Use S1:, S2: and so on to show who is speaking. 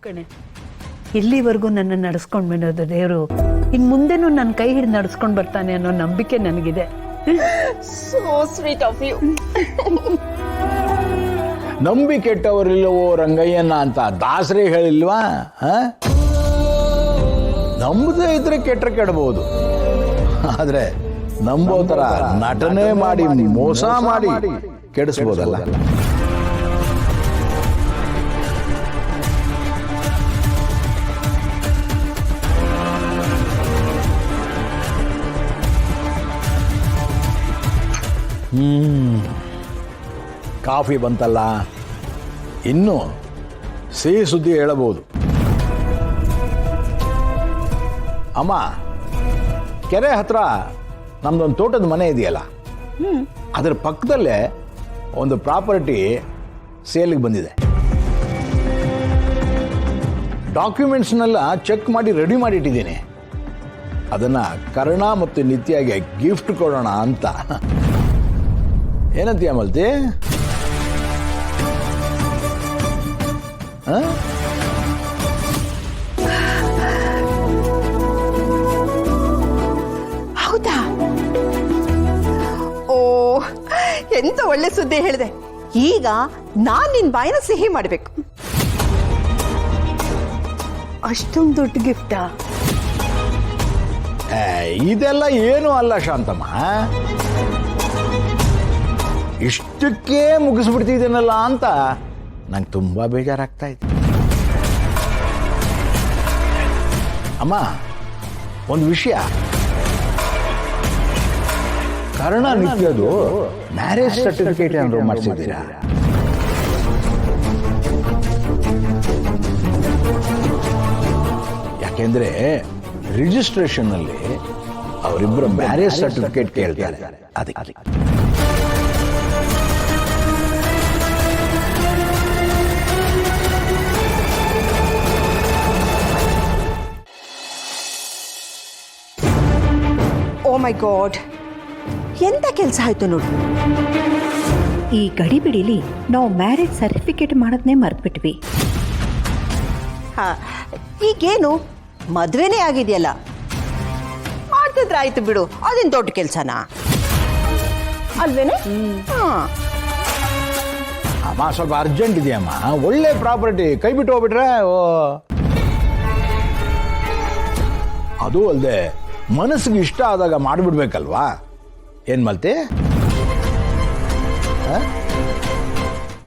S1: ಕಣೆ, ಇಲ್ಲಿವರೆಗೂ ನನ್ನ ನಡೆಸ್ಕೊಂಡು ಬಂದೋದು ದೇವರು ಇನ್ ಮುಂದೆನೂ ನನ್ನ ಕೈ ಹಿಡಿದು ನಡೆಸ್ಕೊಂಡು ಬರ್ತಾನೆ ಅನ್ನೋ ನಂಬಿಕೆ ನನಗಿದೆ.
S2: So sweet of you.
S3: ನಂಬಿ ಕೆಟ್ಟವರಿಲ್ಲವೋ ರಂಗಯ್ಯನ ಅಂತ ದಾಸರೇ ಹೇಳಿಲ್ವಾ? ನಂಬದೇ ಇದ್ರೆ ಕೆಟ್ಟರೆ ಕೆಡಬಹುದು, ಆದ್ರೆ ನಂಬೋ ತರ ನಟನೆ ಮಾಡಿ ಮೋಸ ಮಾಡಿ ಕೆಡಿಸ್ಬೋದಲ್ಲ. ಕಾಫಿ ಬಂತಲ್ಲ, ಇನ್ನು ಸಿಹಿ ಸುದ್ದಿ ಹೇಳಬಹುದು. ಅಮ್ಮ, ಕೆರೆ ಹತ್ರ ನಮ್ದೊಂದು ತೋಟದ ಮನೆ ಇದೆಯಲ್ಲ, ಅದರ ಪಕ್ಕದಲ್ಲೇ ಒಂದು ಪ್ರಾಪರ್ಟಿ ಸೇಲಿಗೆ ಬಂದಿದೆ. ಡಾಕ್ಯುಮೆಂಟ್ಸ್ನೆಲ್ಲ ಚೆಕ್ ಮಾಡಿ ರೆಡಿ ಮಾಡಿಟ್ಟಿದ್ದೀನಿ. ಅದನ್ನ ಕರ್ಣ ಮತ್ತು ನಿತ್ಯಗೆ ಗಿಫ್ಟ್ ಕೊಡೋಣ ಅಂತ. ಏನಂತೀಯ ಮಲ್ತಿ?
S2: ಹೌದಾ? ಓ, ಎಂತ ಒಳ್ಳೆ ಸುದ್ದಿ ಹೇಳಿದೆ. ಈಗ ನಾನ್ ನಿನ್ ಬಾಯಿನ ಸಿಹಿ ಮಾಡ್ಬೇಕು.
S1: ಅಷ್ಟೊಂದು ದೊಡ್ಡ ಗಿಫ್ಟಾ?
S3: ಇದೆಲ್ಲ ಏನೂ ಅಲ್ಲ ಶಾಂತಮ್ಮ, ಇಷ್ಟಕ್ಕೆ ಮುಗಿಸ್ಬಿಡ್ತಿದ್ದೀನಲ್ಲ ಅಂತ ನಂಗೆ ತುಂಬಾ ಬೇಜಾರಾಗ್ತಾ ಇದೆ. ಅಮ್ಮ, ಒಂದು ವಿಷಯ, ಕರ್ಣ ನಿತ್ಯದು ಮ್ಯಾರೇಜ್ ಸರ್ಟಿಫಿಕೇಟ್ ಏನಾದ್ರು ಮಾಡಿಸಿದ್ದೀರಾ? ಯಾಕೆಂದ್ರೆ ರಿಜಿಸ್ಟ್ರೇಷನ್ ಅಲ್ಲಿ ಅವರಿಬ್ಬರ ಮ್ಯಾರೇಜ್ ಸರ್ಟಿಫಿಕೇಟ್ ಕೇಳ್ತಾರೆ. ಅದಕ್ಕೆ
S2: ಓ ಮೈ ಗಾಡ್, ಎಂತ ಕೆಲಸ ಆಯ್ತು ನೋಡು.
S4: ಈ ಗಡಿಬಿಡಿಲಿ ನಾವು ಮ್ಯಾರೇಜ್ ಸರ್ಟಿಫಿಕೇಟ್ ಮಾಡೋದನ್ನೇ ಮರ್ತ್ಬಿಟ್ವಿ.
S2: ಹಾ, ಈಗೇನು ಮದ್ವೆನೇ ಆಗಿದೆಯಲ್ಲ, ಮಾಡ್ತಿದ್ರೆ ಆಯ್ತು ಬಿಡು. ಅದೇನು ದೊಡ್ಡ ಕೆಲಸನಾ ಅಲ್ವೇನೆ?
S3: ಅಮ್ಮ, ಸ್ವಲ್ಪ ಅರ್ಜೆಂಟ್ ಇದೆಯಮ್ಮ. ಒಳ್ಳೆ ಪ್ರಾಪರ್ಟಿ ಕೈ ಬಿಟ್ಟು ಹೋಗ್ಬಿಟ್ರೆ ಅದು ಅಲ್ಲದೆ ಮನಸ್ಸಿಗೆ ಇಷ್ಟ ಆದಾಗ ಮಾಡಿಬಿಡ್ಬೇಕಲ್ವಾ? ಏನ್ ಮಲ್ತಿ?